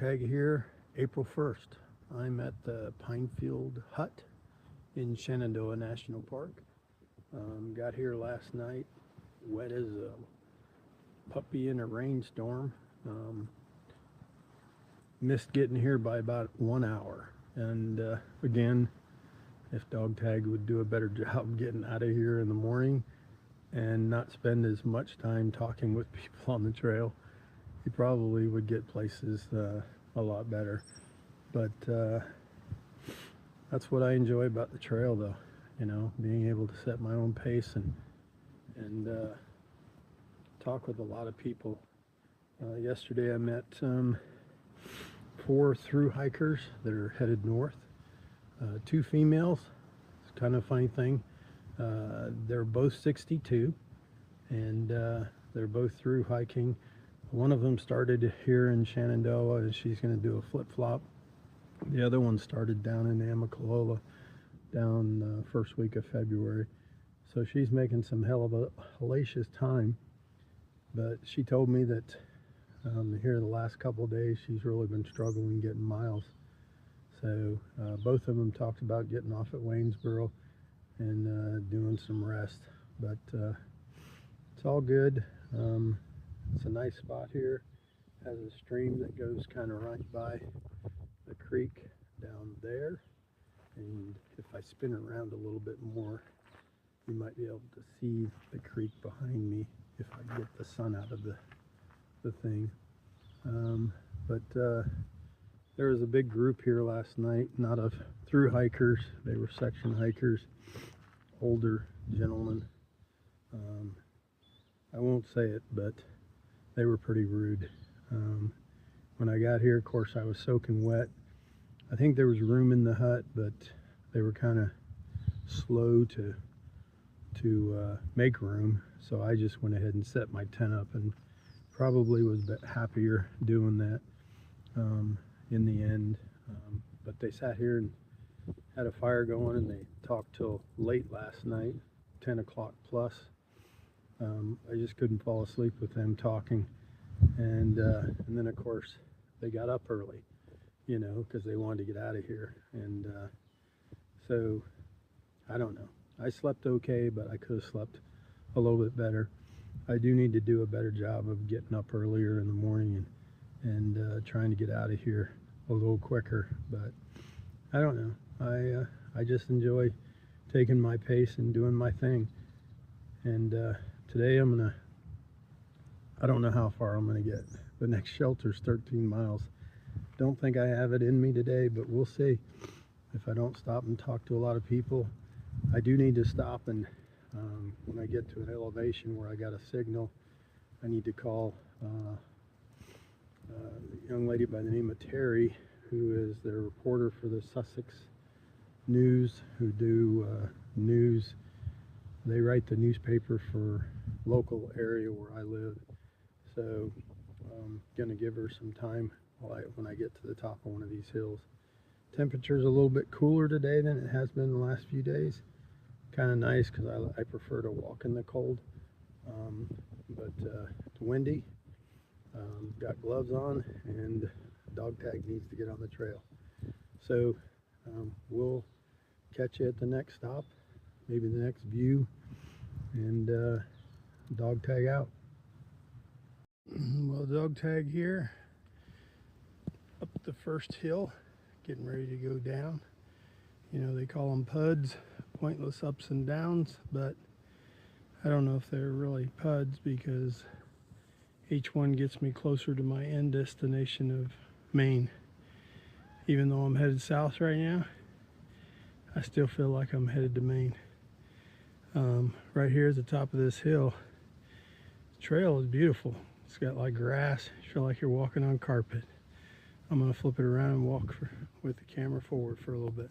DogTag here, April 1st. I'm at the Pinefield Hut in Shenandoah National Park. Got here last night, wet as a puppy in a rainstorm. Missed getting here by about 1 hour. And again, if DogTag would do a better job getting out of here in the morning and not spend as much time talking with people on the trail, he probably would get places a lot better. But that's what I enjoy about the trail, though, you know, being able to set my own pace and talk with a lot of people. Yesterday I met 4 through hikers that are headed north. 2 females. It's kind of a funny thing. They're both 62 and they're both through hiking. One of them started here in Shenandoah and she's going to do a flip-flop. The other one started down in Amicalola down first week of February. So she's making some hell of a hellacious time. But she told me that here the last couple of days she's really been struggling getting miles. So both of them talked about getting off at Waynesboro and doing some rest. But it's all good. It's a nice spot here. Has a stream that goes kind of right by the creek down there. And if I spin around a little bit more, you might be able to see the creek behind me if I get the sun out of the thing. There was a big group here last night, not of through hikers. They were section hikers, older gentlemen. I won't say it, but they were pretty rude. When I got here, of course, I was soaking wet. I think there was room in the hut, but they were kind of slow to make room. So I just went ahead and set my tent up and probably was a bit happier doing that in the end. But they sat here and had a fire going and they talked till late last night, 10 o'clock plus. I just couldn't fall asleep with them talking. And then of course they got up early, you know, because they wanted to get out of here. And so I don't know. I slept okay, but I could have slept a little bit better. I do need to do a better job of getting up earlier in the morning and trying to get out of here a little quicker. But I don't know. I just enjoy taking my pace and doing my thing. And today I don't know how far I'm gonna get. The next shelter's 13 miles. Don't think I have it in me today, but we'll see. If I don't stop and talk to a lot of people, I do need to stop, and when I get to an elevation where I got a signal, I need to call a young lady by the name of Terry, who is the reporter for the Sussex News, who do news. They write the newspaper for local area where I live. So I'm gonna give her some time when I get to the top of one of these hills. Temperature's a little bit cooler today than it has been the last few days. Kind of nice because I prefer to walk in the cold. But it's windy. Got gloves on, and DogTag needs to get on the trail. So we'll catch you at the next stop, maybe the next view, and DogTag out. Well, DogTag here, up the first hill, getting ready to go down. You know, they call them PUDs, pointless ups and downs, but I don't know if they're really PUDs because each one gets me closer to my end destination of Maine. Even though I'm headed south right now, I still feel like I'm headed to Maine. Right here at the top of this hill, the trail is beautiful. It's got like grass. You feel like you're walking on carpet. I'm gonna flip it around and walk with the camera forward for a little bit.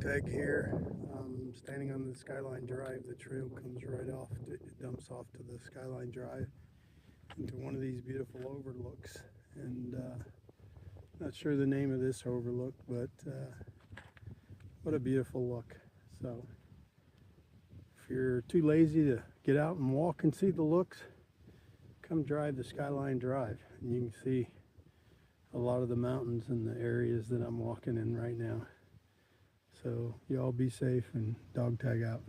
DogTag here. Standing on the Skyline Drive. The trail comes right off. It dumps off to the Skyline Drive into one of these beautiful overlooks. And not sure the name of this overlook, but what a beautiful look. So if you're too lazy to get out and walk and see the looks, come drive the Skyline Drive, and you can see a lot of the mountains and the areas that I'm walking in right now. So you all be safe, and DogTag out.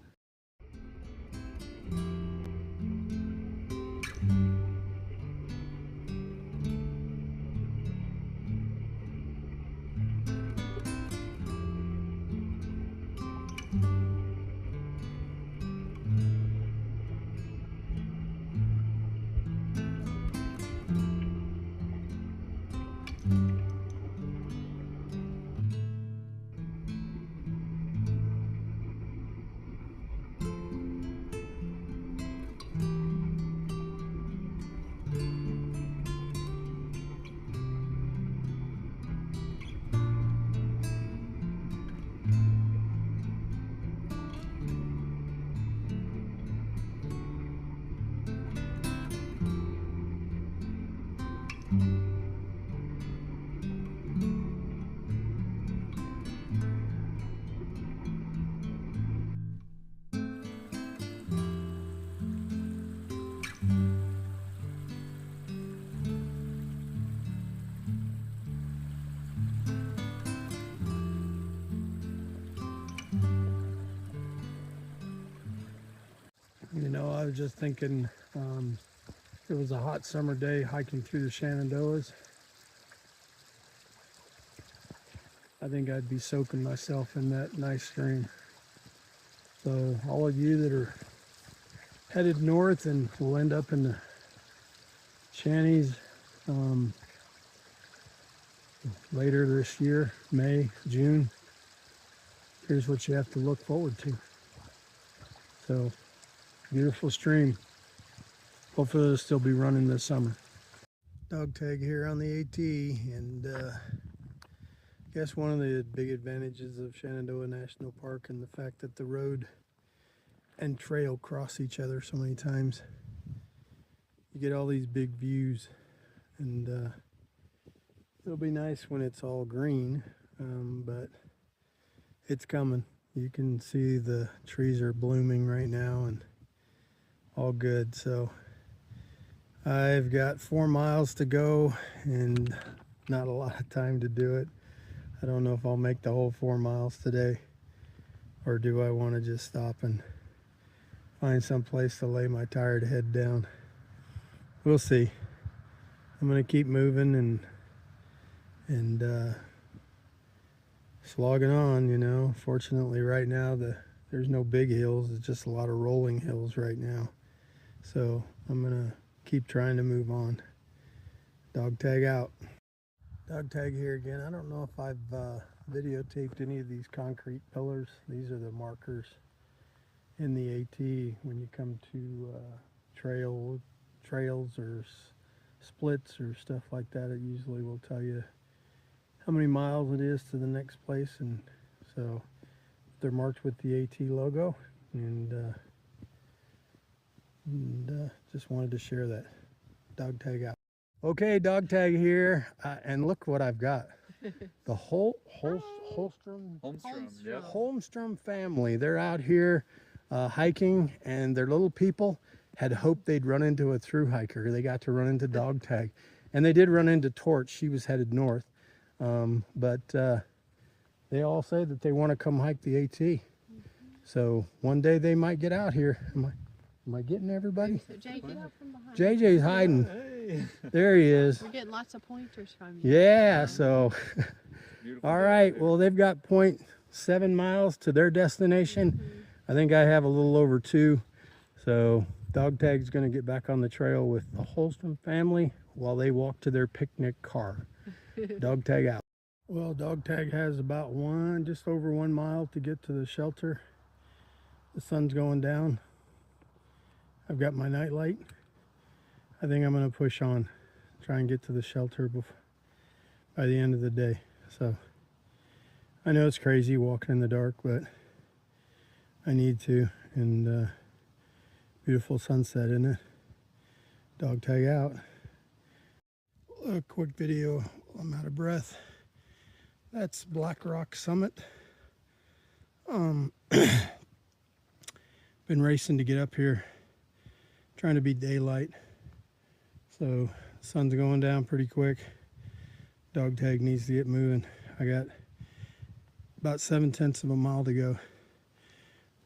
You know, I was just thinking, it was a hot summer day hiking through the Shenandoahs. I think I'd be soaking myself in that nice stream. So all of you that are headed north and will end up in the Shanties later this year, May, June, here's what you have to look forward to. So, beautiful stream. Hopefully it'll still be running this summer. DogTag here on the AT, and I guess one of the big advantages of Shenandoah National Park and the fact that the road and trail cross each other so many times, you get all these big views, and it'll be nice when it's all green, but it's coming. You can see the trees are blooming right now and all good. So I've got 4 miles to go and not a lot of time to do it. I don't know if I'll make the whole 4 miles today, or do I want to just stop and find some place to lay my tired head down. We'll see. I'm going to keep moving and slogging on, you know. Fortunately right now there's no big hills, it's just a lot of rolling hills right now. So I'm gonna keep trying to move on. DogTag out. DogTag here again. I don't know if I've videotaped any of these concrete pillars. These are the markers in the AT when you come to trails or splits or stuff like that. It usually will tell you how many miles it is to the next place, and so they're marked with the AT logo, and just wanted to share that. DogTag out. Okay, DogTag here, and look what I've got. The Holmstrom family. They're out here hiking, and their little people had hoped they'd run into a thru hiker. They got to run into DogTag, and they did run into Torch. She was headed north. But they all say that they want to come hike the AT. So one day they might get out here. Am I getting everybody? So Jay, get out from behind. JJ's hiding. Hey. There he is. We're getting lots of pointers from you. Yeah, so all right. Well, they've got 0.7 miles to their destination. I think I have a little over 2. So DogTag's going to get back on the trail with the Holmstrom family while they walk to their picnic car. DogTag out. Well, DogTag has about just over 1 mile to get to the shelter. The sun's going down. I've got my night light. I think I'm going to push on, try and get to the shelter by the end of the day. So I know it's crazy walking in the dark, but I need to. And beautiful sunset, isn't it? Dog tag out. A quick video. I'm out of breath. That's Black Rock Summit. Been racing to get up here, trying to beat daylight. So sun's going down pretty quick. Dog tag needs to get moving. I got about 7/10 of a mile to go.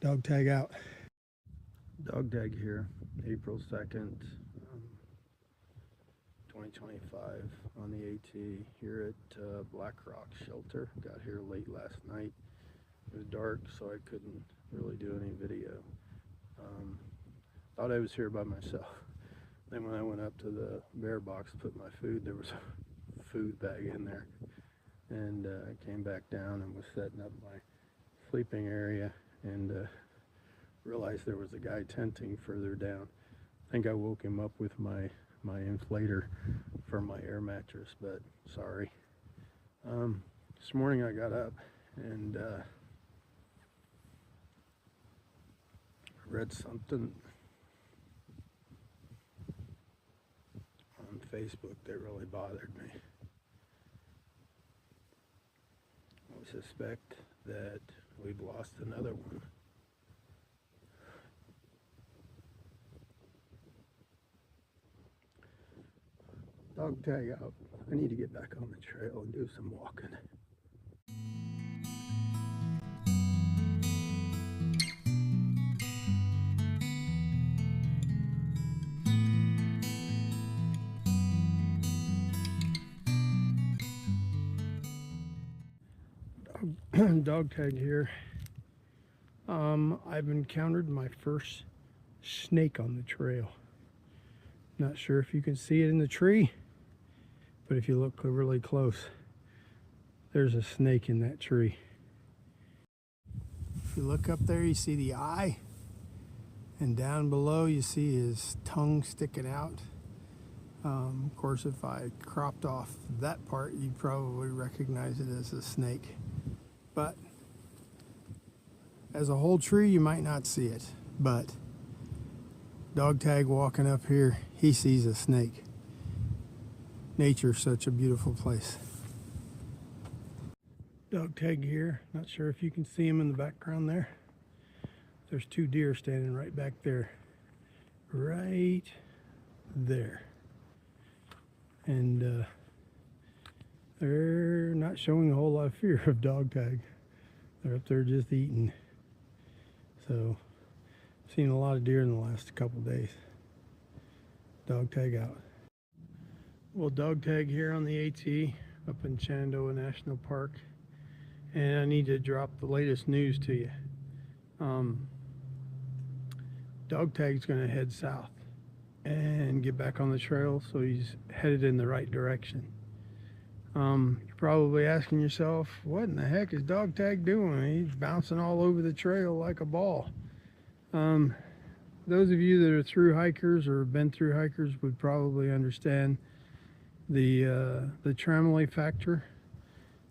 Dog tag out. Dog tag here, April 2nd, 2025 on the AT here at Black Rock Shelter. Got here late last night. It was dark, so I couldn't really do any video. Thought I was here by myself. Then when I went up to the bear box to put my food, there was a food bag in there. And I came back down and was setting up my sleeping area and realized there was a guy tenting further down. I think I woke him up with my inflator for my air mattress, but sorry. This morning I got up and read something on Facebook that really bothered me. I suspect that we've lost another one. Dog tag out. I need to get back on the trail and do some walking. Dog tag here. I've encountered my first snake on the trail. Not sure if you can see it in the tree, but if you look really close, there's a snake in that tree. If you look up there, you see the eye, and down below you see his tongue sticking out. Of course, if I cropped off that part, you'd probably recognize it as a snake. But as a whole tree, you might not see it. But dog tag walking up here, he sees a snake. Nature's such a beautiful place. Dog tag here. Not sure if you can see him in the background there. There's two deer standing right back there. Right there. And they're not showing a whole lot of fear of dog tag. They're up there just eating. So, I've seen a lot of deer in the last couple days. Dog tag out. Well, dog tag here on the AT up in Shenandoah National Park. And I need to drop the latest news to you. Dog tag's going to head south and get back on the trail, so he's headed in the right direction. You're probably asking yourself, what in the heck is dog tag doing? He's bouncing all over the trail like a ball. Those of you that are through hikers or have been through hikers would probably understand the tramway factor.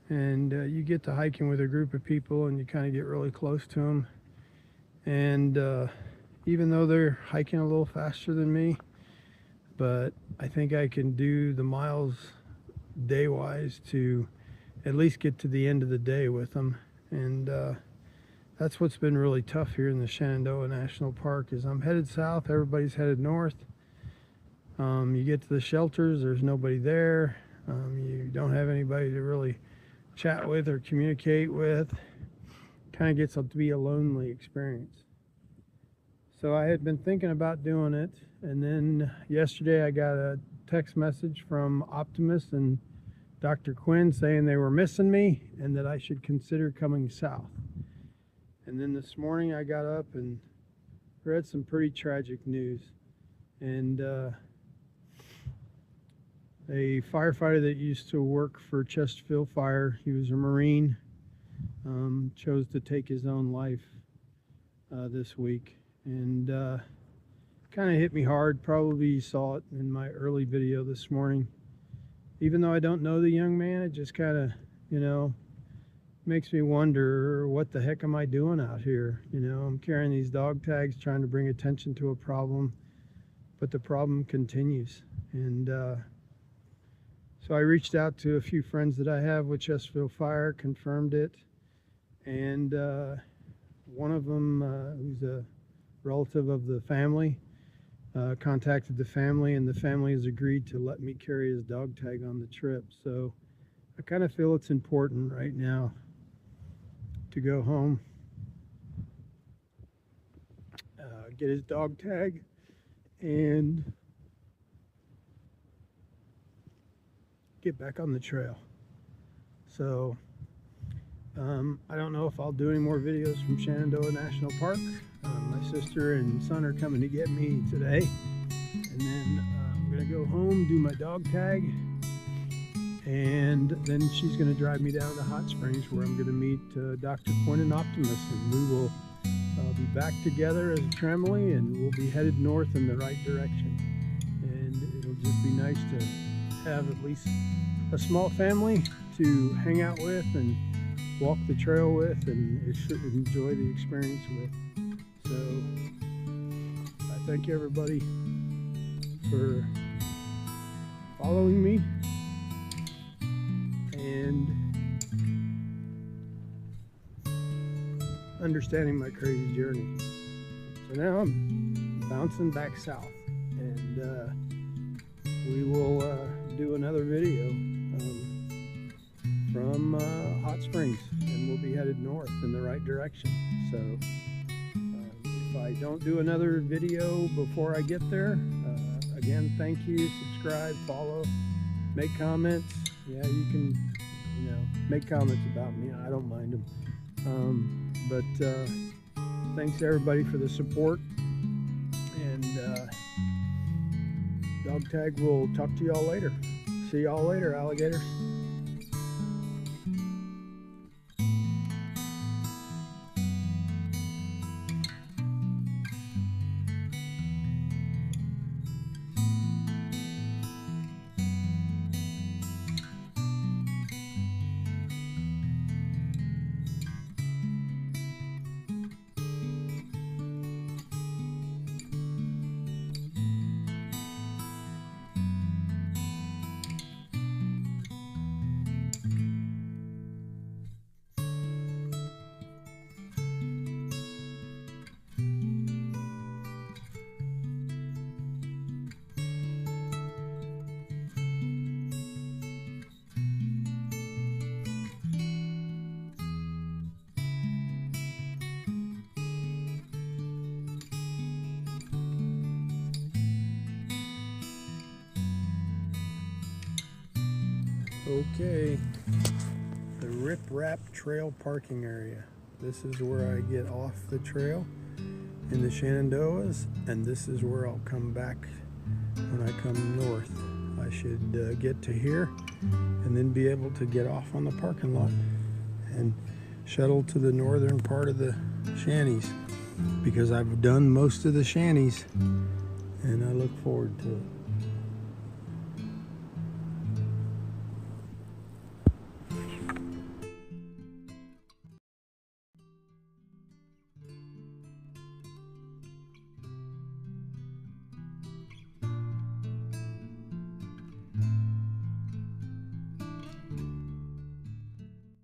And you get to hiking with a group of people and you kind of get really close to them. And even though they're hiking a little faster than me, but I think I can do the miles day-wise to at least get to the end of the day with them. And that's what's been really tough here in the Shenandoah National Park is I'm headed south, everybody's headed north. You get to the shelters, there's nobody there. You don't have anybody to really chat with or communicate with. Kind of gets to be a lonely experience. So I had been thinking about doing it, and then yesterday I got a text message from Optimus and Dr. Quinn saying they were missing me and that I should consider coming south. And then this morning I got up and read some pretty tragic news. And a firefighter that used to work for Chesterfield Fire, he was a Marine, chose to take his own life this week. And kind of hit me hard. Probably you saw it in my early video this morning. Even though I don't know the young man, it just kind of, makes me wonder, what the heck am I doing out here? You know, I'm carrying these dog tags, trying to bring attention to a problem, but the problem continues. And so I reached out to a few friends that I have with Chesterfield Fire, confirmed it, and one of them, who's a relative of the family, contacted the family, and the family has agreed to let me carry his dog tag on the trip. So I kind of feel it's important right now to go home, get his dog tag, and get back on the trail. So I don't know if I'll do any more videos from Shenandoah National Park. My sister and son are coming to get me today, and then I'm gonna go home, do my dog tag, and then she's gonna drive me down to Hot Springs, where I'm gonna meet Dr. Quinn and Optimus, and we will be back together as a family, and we'll be headed north in the right direction. And it'll just be nice to have at least a small family to hang out with and walk the trail with, and enjoy the experience with. So I thank everybody for following me and understanding my crazy journey. So now I'm bouncing back south, and we will do another video from Hot Springs, and we'll be headed north in the right direction. So if I don't do another video before I get there, again, thank you, subscribe, follow, make comments. Yeah, you can, you know, make comments about me. I don't mind them. But thanks everybody for the support, and dog tag, will talk to y'all later. See y'all later, alligators. Okay, the RipRap trail parking area. This is where I get off the trail in the Shenandoahs, and this is where I'll come back when I come north. I should get to here and then be able to get off on the parking lot and shuttle to the northern part of the shanties, because I've done most of the shanties and I look forward to it.